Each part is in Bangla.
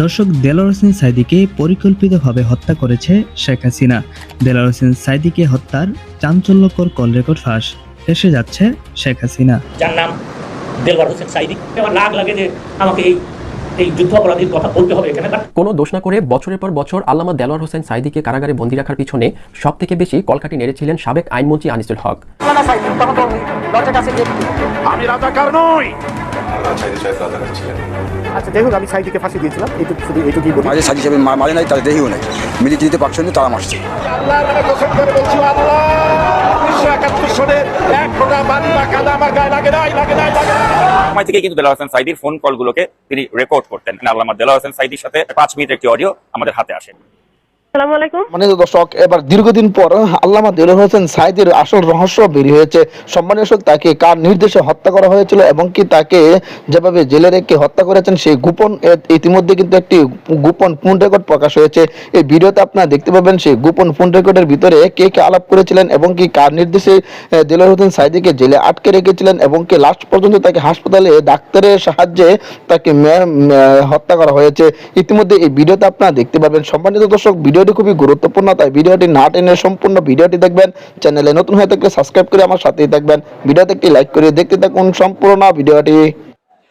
দর্শক, দেলোয়ার হোসেন সাঈদীকে পরিকল্পিতভাবে হত্যা করেছে শেখ হাসিনা। দেলোয়ার হোসেন সাঈদীকে হত্যার চাঞ্চল্যকর কল রেকর্ড ফাঁস। এসে যাচ্ছে শেখ হাসিনা, যার নাম দেলোয়ার হোসেন সাঈদী। আমার রাগ লাগে যে আমাকে এই যুদ্ধ অপরাধীর কথা বলতে হবে এখানে। কোনো দোষ না করে বছরের পর বছর আল্লামা দেলোয়ার হোসেন সাঈদীকে কারাগারে বন্দী রাখার পিছনে সবথেকে বেশি কলকাঠি নেড়েছিলেন সাবেক আইনমন্ত্রী আনিসুল হক। আমি রাজাকার নই। আচ্ছা, যাই হোক, আমি সাঈদীকে ফাঁসি দিয়েছিলাম, এইটুকুই বলি। মাঝে সাজি হিসেবে মারে নাই, তার দেহিও নাই, মিলিটারিতে পাকশন তারা মারছে। আল্লাহর নামে কসম করে বলছি, আল্লাহ 1971 সনে এক ফোঁটা পানি বা কাদা আমার গায়ে লাগে নাই। সময় থেকে কিন্তু দেলোয়ার হোসেন সাঈদীর ফোন কলগুলোকে তিনি রেকর্ড করতেন। আল্লামা দেলোয়ার হোসেন সাঈদীর সাথে 5 মিনিটের একটি অডিও আমাদের হাতে আসে। মানে দর্শক, এবার দীর্ঘদিন পর আল্লামা দেলোয়ার হোসেন সাঈদীর আসল রহস্য বেরিয়ে হয়েছে। সম্মানীয় দর্শক, তাকে কার নির্দেশে হত্যা করা হয়েছিল এবং কি তাকে যেভাবে জেলে রেখে হত্যা করেছেন সেই গোপন ইতিমধ্যে কিন্তু একটি গোপন ফোন রেকর্ড প্রকাশ হয়েছে। এই ভিডিওতে আপনারা দেখতে পাবেন সেই গোপন ফোন রেকর্ডের ভিতরে কে কে আলাপ করেছিলেন এবং কি কার নির্দেশে দেলোয়ার হোসেন সাঈদীকে জেলে আটকে রেখেছিলেন এবং কি লাস্ট পর্যন্ত তাকে হাসপাতালে ডাক্তারের সাহায্যে তাকে হত্যা করা হয়েছে। ইতিমধ্যে এই ভিডিওতে আপনারা দেখতে পাবেন। সম্মানিত দর্শক, ভিডিওটি খুবই গুরুত্বপূর্ণ, তাই ভিডিওটি না টেনে সম্পূর্ণ ভিডিওটি দেখবেন। চ্যানেলে নতুন হয়ে থাকলে সাবস্ক্রাইব করে আমার সাথেই থাকবেন। ভিডিওতে একটি লাইক করে দেখতে থাকুন সম্পূর্ণ ভিডিওটি।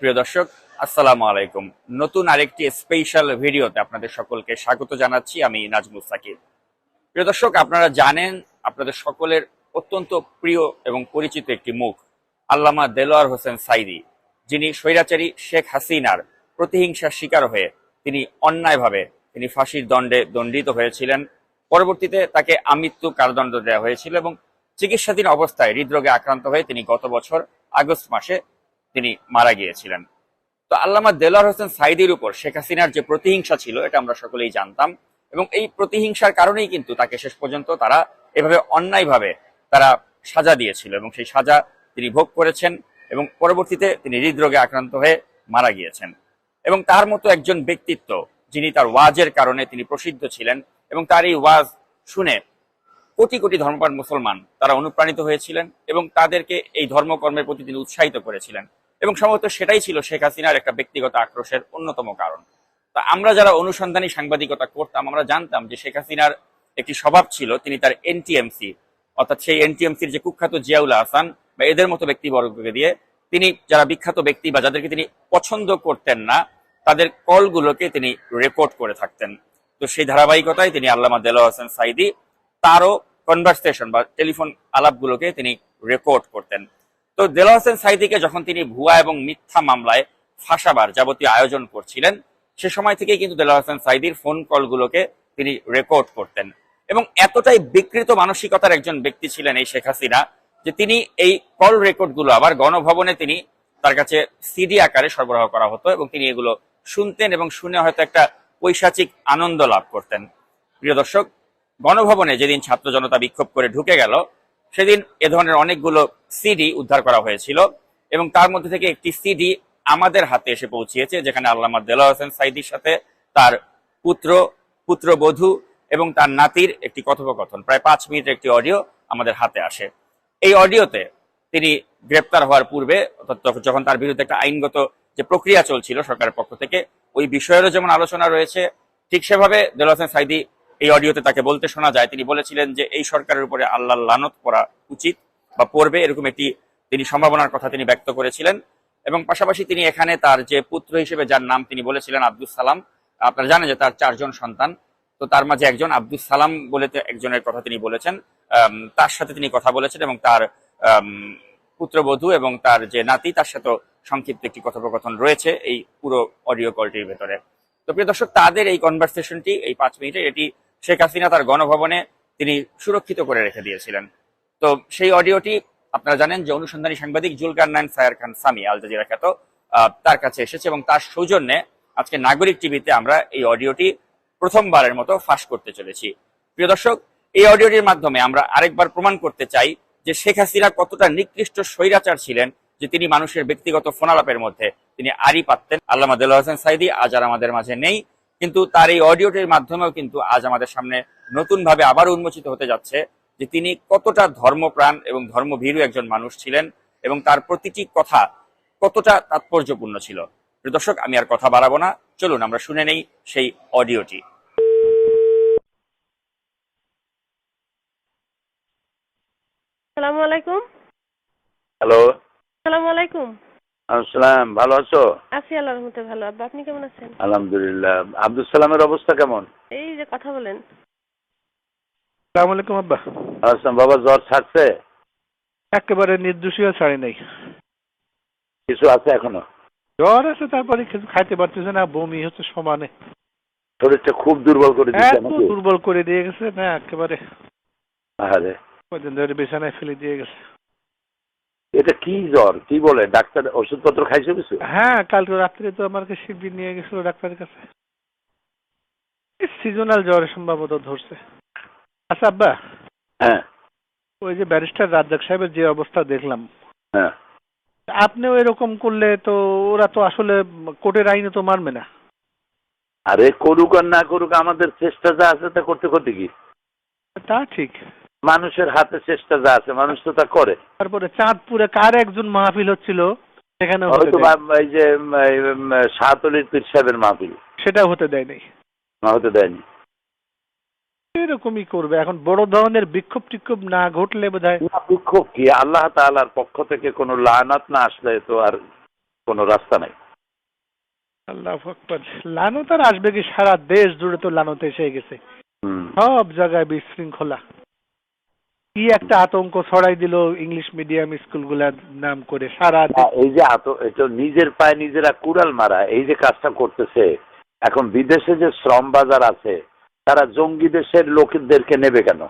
প্রিয় দর্শক, আসসালামু আলাইকুম। নতুন আরেকটি স্পেশাল ভিডিওতে আপনাদের সকলকে স্বাগত জানাচ্ছি। আমি নাজমুল সাকিব। প্রিয় দর্শক, আপনারা জানেন, আপনাদের সকলের অত্যন্ত প্রিয় এবং পরিচিত একটি মুখ আল্লামা দেলোয়ার হোসেন সাঈদী, যিনি স্বৈরাচারী শেখ হাসিনার প্রতিহিংসার শিকার হয়ে তিনি অন্যায়ভাবে তিনি ফাঁসির দণ্ডে দণ্ডিত হয়েছিলেন। পরবর্তীতে তাকে আমৃত্যু কারাদণ্ড দেওয়া হয়েছিল এবং চিকিৎসাধীন অবস্থায় হৃদরোগে আক্রান্ত হয়ে তিনি গত বছর আগস্ট মাসে তিনি মারা গিয়েছিলেন। তো আল্লামা দেলোয়ার হোসেন সাঈদীর উপর শেখ হাসিনার যে প্রতিহিংসা ছিল, এটা আমরা সকলেই জানতাম এবং এই প্রতিহিংসার কারণেই কিন্তু তাকে শেষ পর্যন্ত তারা এভাবে অন্যায়ভাবে তারা সাজা দিয়েছিল এবং সেই সাজা তিনি ভোগ করেছেন এবং পরবর্তীতে তিনি হৃদরোগে আক্রান্ত হয়ে মারা গিয়েছেন। এবং তার মতো একজন ব্যক্তিত্ব, যিনি তার ওয়াজের কারণে তিনি প্রসিদ্ধ ছিলেন এবং তার এই ওয়াজ শুনে কোটি কোটি ধর্মপ্রাণ মুসলমান তারা অনুপ্রাণিত হয়েছিলেন এবং তাদেরকে এই ধর্মকর্মের প্রতি তিনি উৎসাহিত করেছিলেন এবং সম্ভবত সেটাই ছিল শেখ হাসিনার একটা ব্যক্তিগত আক্রোশের অন্যতম কারণ। তা আমরা যারা অনুসন্ধানী সাংবাদিকতা করতাম, আমরা জানতাম যে শেখ হাসিনার একটি স্বভাব ছিল, তিনি তার এনটিএমসি অর্থাৎ সেই এনটিএমসির যে কুখ্যাত জিয়াউল আহসান বা এদের মতো ব্যক্তিবর্গকে দিয়ে তিনি যারা বিখ্যাত ব্যক্তি বা যাদেরকে তিনি পছন্দ করতেন না তাদের কলগুলোকে তিনি রেকর্ড করে থাকতেন। তো সেই ধারাবাহিকতায় তিনি আল্লামা দেলোয়ার হোসেন সাঈদী তারও কনভারসেশন বা টেলিফোন আলাপগুলোকে তিনি রেকর্ড করতেন। তো দেলোয়ার হোসেন সাঈদীকে যখন তিনি ভুয়া এবং মিথ্যা মামলায় ফাঁসাবার যাবতীয় আয়োজন করছিলেন, সে সময় থেকেই কিন্তু দেলোয়ার হোসেন সাঈদীর ফোন কলগুলোকে তিনি রেকর্ড করতেন এবং এতটাই বিকৃত মানসিকতার একজন ব্যক্তি ছিলেন এই শেখ হাসিনা যে তিনি এই কল রেকর্ডগুলো আবার গণভবনে তিনি তার কাছে সিডি আকারে সরবরাহ করা হতো এবং তিনি এগুলো শুনতেন এবং শুনে হয়তো একটা পৈশাচিক আনন্দ লাভ করতেন। প্রিয় দর্শক, গণভবনে যেদিন ছাত্র জনতা বিক্ষোভ করে ঢুকে গেল, সেদিন এ ধরনের অনেকগুলো সিডি উদ্ধার করা হয়েছিল এবং তার মধ্যে থেকে একটি সিডি আমাদের হাতে এসে পৌঁছিয়েছে, যেখানে আল্লামা দেলোয়ার হোসেন সাঈদীর সাথে তার পুত্রবধূ এবং তার নাতির একটি কথোপকথন, প্রায় 5 মিনিটের একটি অডিও আমাদের হাতে আসে। এই অডিওতে তিনি গ্রেপ্তার হওয়ার পূর্বে, অর্থাৎ যখন তার বিরুদ্ধে একটা আইনগত যে প্রক্রিয়া চলছিল সরকারের পক্ষ থেকে, ওই বিষয়েরও যেমন আলোচনা রয়েছে, ঠিক সেভাবে দেলোয়ার হোসেন সাঈদী এই অডিওতে তাকে বলতে শোনা যায়, তিনি বলেছিলেন যে এই সরকারের উপরে আল্লাহর লানত পড়া উচিত বা পড়বে, এরকম একটি তিনি সম্ভাবনার কথা তিনি ব্যক্ত করেছিলেন। এবং পাশাপাশি তিনি এখানে তার যে পুত্র হিসেবে যার নাম তিনি বলেছিলেন আব্দুস সালাম, আপনারা জানেন যে তার 4 জন সন্তান, তো তার মাঝে একজন আব্দুস সালাম বলে একজনের কথা তিনি বলেছেন, তার সাথে তিনি কথা বলেছেন এবং তার পুত্রবধূ এবং তার যে নাতি তার সাথে সংক্ষিপ্ত একটি কথোপকথন রয়েছে এই পুরো অডিও কলটির ভেতরে। তো প্রিয় দর্শক, তাদের এই কনভারসেশনটি এই 5 মিনিটে এটি শেখ হাসিনা তার গণভবনে তিনি সুরক্ষিত করে রেখে দিয়েছিলেন। তো সেই অডিওটি আপনারা জানেন যে অনুসন্ধানী সাংবাদিক জুলকারনাইন সায়ার খান সামি, আল জাজিরা খ্যাত, তার কাছে এসেছে এবং তার সৌজন্যে আজকে নাগরিক টিভিতে আমরা এই অডিওটি প্রথমবারের মতো ফাঁস করতে চলেছি। প্রিয় দর্শক, এই অডিওটির মাধ্যমে আমরা আরেকবার প্রমাণ করতে চাই যে শেখ হাসিনা কতটা নিকৃষ্ট স্বৈরাচার ছিলেন যে তিনি মানুষের ব্যক্তিগত ফোনালাপের মধ্যে তিনি আড়ি পাততেন। আল্লামা দেলোয়ার হোসেন সাঈদী আজ আর আমাদের মাঝে নেই, কিন্তু তার এই অডিওটির মাধ্যমেও কিন্তু আজ আমাদের সামনে নতুনভাবে আবার উন্মোচিত হতে যাচ্ছে যে তিনি কতটা ধর্মপ্রাণ এবং ধর্মভীরু একজন মানুষ ছিলেন এবং তার প্রতিটি কথা কতটা তাৎপর্যপূর্ণ ছিল। প্রিয় দর্শক, আমি আর কথা বাড়াবো না, চলুন আমরা শুনে নেই সেই অডিওটি। আসসালামু আলাইকুম। হ্যালো, আসসালামু আলাইকুম। আসসালাম, ভালো আছো? আছি আল্লাহর রহমতে ভালো। আব্বা আপনি কেমন আছেন? আলহামদুলিল্লাহ। আব্দুল সালামের অবস্থা কেমন? এই যে কথা বলেন। আসসালামু আলাইকুম আব্বা। আসলাম, বাবা জ্বর ছাড়ছে? একেবারে নির্দোষীয় ছাড়ি নাই। কিছু আছে এখনো? জ্বর আছে, তারপরে কিছু খাইতে পারতেছে না, বমি হচ্ছে সমানে। শরীরটা খুব দুর্বল করে দিচ্ছে এত আমাকে। দুর্বল করে দিয়ে গেছে না একেবারে, আরে কদিন ধরে বিছানায় ফেলে দিয়ে গেছে। এটা কি জ্বর, কি বলে? ডাক্তার ওষুধপত্র খাইছো কিছু? হ্যাঁ, কালকে রাত্রে তো আমাকে শিবির নিয়ে গেছিল ডাক্তারের কাছে। সিজনাল জ্বর সম্ভবত ধরছে। আচ্ছা আব্বা, হ্যাঁ ওই যে ব্যারিস্টার রাজ্জাক সাহেবের যে অবস্থা দেখলাম, হ্যাঁ। আপনিও এরকম করলে তো ওরা তো আসলে কোর্টের আইনে তো মানবে না। আরে করুক আর না করুক, আমাদের চেষ্টা যা আছে তা করতে করতে কি? তা ঠিক। মানুষের হাতে চেষ্টা যা আছে মানুষ তো তা করে। তারপরে চাঁদপুরে কার একজন মাহফিল হচ্ছিল, সেখানে হয়তো এই যে শাহতলির পীর সাহেবের মাহফিল, সেটা হতে দেয় নাই। হতে দেয়নি। এরকমই করবে এখন, বড় ধরনের বিক্ষোভ টিক্ষোভ না ঘটলে বোধহয়। বিক্ষোভ কি? আল্লাহ তাআলার পক্ষ থেকে কোনো লানাত না আসলে তো আর কোনো রাস্তা নাই। আল্লাহু আকবার। লানত আর আসবে কি? সারা দেশ জুড়ে তো লানত এসে গেছে, হুম। সব জায়গায় বিশৃঙ্খলা। কি একটা আতঙ্ক ছড়াই দিল ইংলিশ মিডিয়াম স্কুলগুলার নাম করে সারা দেশ। এই যে এটা নিজের পায়ে নিজেরা কুড়াল মারা, এই যে কাজটা করতেছে, এখন বিদেশে যে শ্রম বাজার আছে তারা জঙ্গি দেশের লোকদেরকে নেবে কেন?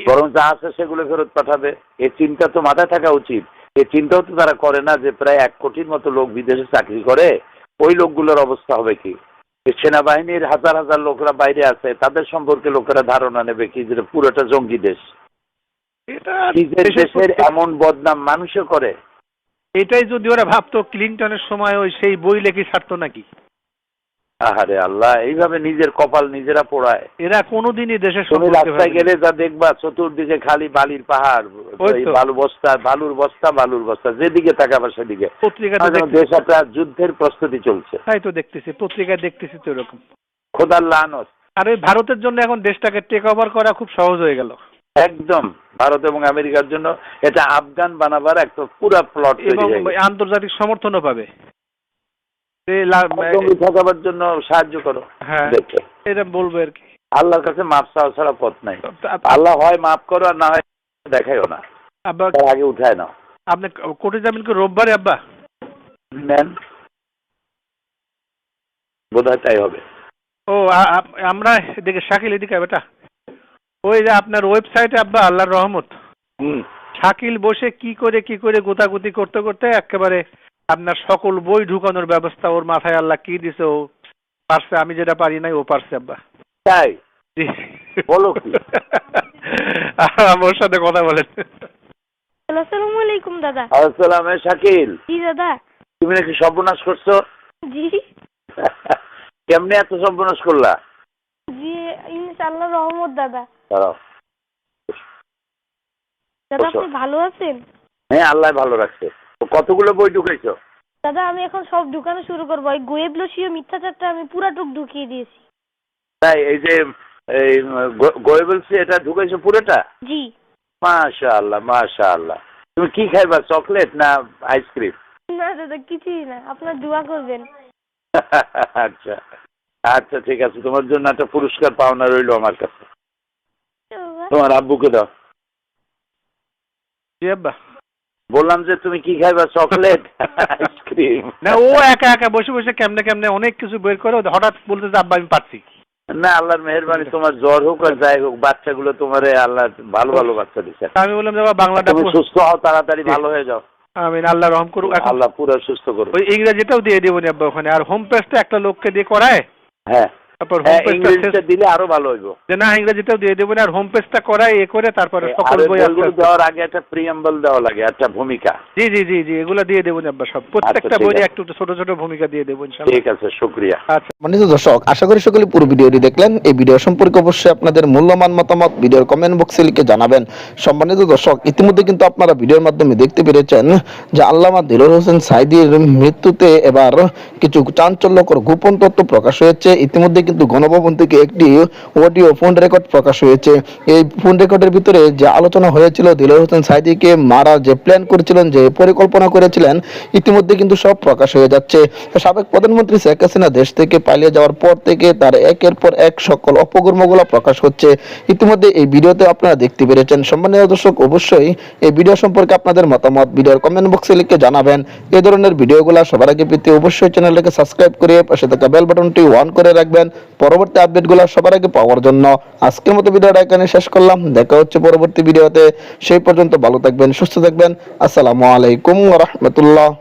বরং যা আছে সেগুলো ফেরত পাঠাবে। এই চিন্তা তো মাথায় থাকা উচিত। এই চিন্তাও তো তারা করে না যে প্রায় 1 কোটির মতো লোক বিদেশে চাকরি করে, ওই লোকগুলোর অবস্থা হবে কি? সেনাবাহিনীর হাজার হাজার লোকরা বাইরে আছে, তাদের সম্পর্কে লোকেরা ধারণা নেবে কি যে পুরোটা জঙ্গি দেশ। এটা নিজের দেশের এমন বদনাম মানুষও করে। এটাই যদি ওরা ভাবতো ক্লিনটনের সময় ওই সেই বই লেখি ছাড়তো নাকি? আহারে আল্লাহ, এইভাবে নিজের কপাল নিজেরা পোড়ায়। এরা কোনোদিনই দেশের তুমি রাস্তায় গেলে যা দেখবা চতুর্দিকে খালি বালির পাহাড়, বালুর বস্তা, যেদিকে তাকাবা সেদিকে। দেশ একটা যুদ্ধের প্রস্তুতি চলছে। তাই তো দেখতেছি, পত্রিকায় দেখতেছি তো এরকম। খোদার লানত। আর ওই ভারতের জন্য এখন দেশটাকে টেক ওভার করা খুব সহজ হয়ে গেল। একদম ভারত এবং আমেরিকার জন্য এটা আফগান বানাবার একটা পুরা প্লট এবং আন্তর্জাতিক সমর্থনও পাবে। ঠকাবার জন্য সাহায্য করো। হ্যাঁ, এটা বলবো আর কি। আল্লাহর কাছে মাপ চাওয়া ছাড়া পথ নাই। আল্লাহ হয় মাফ করো আর না হয় দেখাইও না, আব্বা আগে উঠায় নাও। আপনি কোর্টে যাবেন কি রোববারে আব্বা? নেন, বোধহয় তাই হবে। ও আমরা এদিকে শাকিল এদিকে বেটা, ওই যে আপনার ওয়েবসাইটে আব্বা আল্লাহর রহমত, শাকিল বসে কি করে গোতাগুতি করতে করতে একেবারে আপনার সকল বই ঢুকানোর ব্যবস্থা ওর মাথায় আল্লাহ কি দিছে, ও পারছে। আমি যেটা পারি নাই ও পারছে আব্বা। তাই বলো কি? ওর সাথে কথা বলেন। আসসালামু আলাইকুম দাদা। আসসালাম। শাকিল, জি দাদা। তুমি নাকি সর্বনাশ করছো? জি। কেমনে এত সর্বনাশ করলা? জি ইনশাআল্লাহ রহমত দাদা। দাঁড়াও। দাদা আপনি ভালো আছেন? হ্যাঁ, আল্লাহ ভালো রাখছে। কতগুলো বই ঢুকাইছো? দাদা আমি এখন সব ঢুকানো শুরু করবো। ওই গোয়েবলসীয় মিথ্যাচারটা আমি পুরাটুক ঢুকিয়ে দিয়েছি। তাই এই যে গোয়েবলসি এটা ঢুকাইছো পুরোটা? জি। মাশাআল্লাহ মাশাআল্লাহ। তুমি কি খাইবা, চকলেট না আইসক্রিম? না দাদা কিছুই না, আপনার দোয়া করবেন। আচ্ছা আচ্ছা ঠিক আছে, তোমার জন্য একটা পুরস্কার পাওনা রইলো আমার কাছে। তোমার আব্বুকে দাও। জি আব্বা। বললাম যে তুমি কি খাইবা, চকলেট আইসক্রিম? না, ও একা একা বসে বসে কেমনে অনেক কিছু বের করে, হঠাৎ বলতে যে আব্বা আমি পারছি না। আল্লাহর মেহেরবানি, তোমার জ্বর হোক আর যাই হোক, বাচ্চাগুলো তোমার আল্লাহ ভালো ভালো বাচ্চা দিচ্ছে। আমি বললাম যে বাংলাটা তুমি সুস্থ হও, তাড়াতাড়ি ভালো হয়ে যাও। আমিন, আল্লাহ রহম করুক। আল্লাহ পুরো সুস্থ করুক। ওই ইংরেজিটাও দিয়ে দেবো আব্বা ওখানে। আর হোম পেজটা একটা লোককে দিয়ে করায়, হ্যাঁ তারপর হোম হ্যাঁ, পেজটা ইংরেজিতে দিলে আরো ভালো হইব। যে না ইংরেজিতেও দিয়ে দেবেন, আর হোম পেজটা করাই এ করে তারপরে সকল আর বই বইগুলো দেওয়ার আগে একটা প্রিয়াম্বল দেওয়া লাগে, একটা ভূমিকা। জি জি জি জি, এগুলো দিয়ে দেবেন আব্বা, সব প্রত্যেকটা ঠিক বইয়ে আছে। একটু ছোট ছোট ভূমিকা দিয়ে দেবো ইনশাআল্লাহ। ঠিক আছে, শুকরিয়া। আচ্ছা। সম্মানিত দর্শক, আশা করি সকলে পুরো ভিডিওটি দেখলেন। এই ভিডিও সম্পর্কে অবশ্যই আপনাদের মূল্যবান মতামত ভিডিওর কমেন্ট বক্সে লিখে জানাবেন। সম্মানিত দর্শক, ইতিমধ্যে কিন্তু আপনারা ভিডিওর মাধ্যমে দেখতে পেরেছেন যে আল্লামা দেলোয়ার হোসেন সাঈদীর মৃত্যুতে এবার কিছু চাঞ্চল্যকর গোপন তথ্য প্রকাশ হয়েছে। ইতিমধ্যে কিন্তু গণভবন থেকে একটি অডিও ফোন রেকর্ড প্রকাশ হয়েছে। এই ফোন রেকর্ডের ভিতরে যে আলোচনা হয়েছিল, দেলোয়ার হোসেন সাঈদীকে মারার যে প্ল্যান করেছিলেন, যে পরিকল্পনা করেছিলেন, ইতিমধ্যে কিন্তু সব প্রকাশ হয়ে যাচ্ছে। সাবেক প্রধানমন্ত্রী শেখ হাসিনা দেশ থেকে পালিয়ে যাওয়ার পর থেকে তার একের পর এক সকল অপকর্মগুলো প্রকাশ হচ্ছে। ইতিমধ্যে এই ভিডিওতে আপনারা দেখতে পেরেছেন। সম্মানীয় দর্শক, অবশ্যই এই ভিডিও সম্পর্কে আপনাদের মতামত ভিডিওর কমেন্ট বক্সে লিখে জানাবেন। এই ধরনের ভিডিওগুলো সবার আগে পেতে অবশ্যই চ্যানেলটাকে সাবস্ক্রাইব করে পাশে থাকা বেল বাটনটি অন করে রাখবেন পরবর্তী আপডেটগুলো সবার আগে পাওয়ার জন্য। আজকের মতো ভিডিওটা এখানে শেষ করলাম। দেখা হচ্ছে পরবর্তী ভিডিওতে। সেই পর্যন্ত ভালো থাকবেন, সুস্থ থাকবেন। আসসালামু আলাইকুম ওয়া রাহমাতুল্লাহ।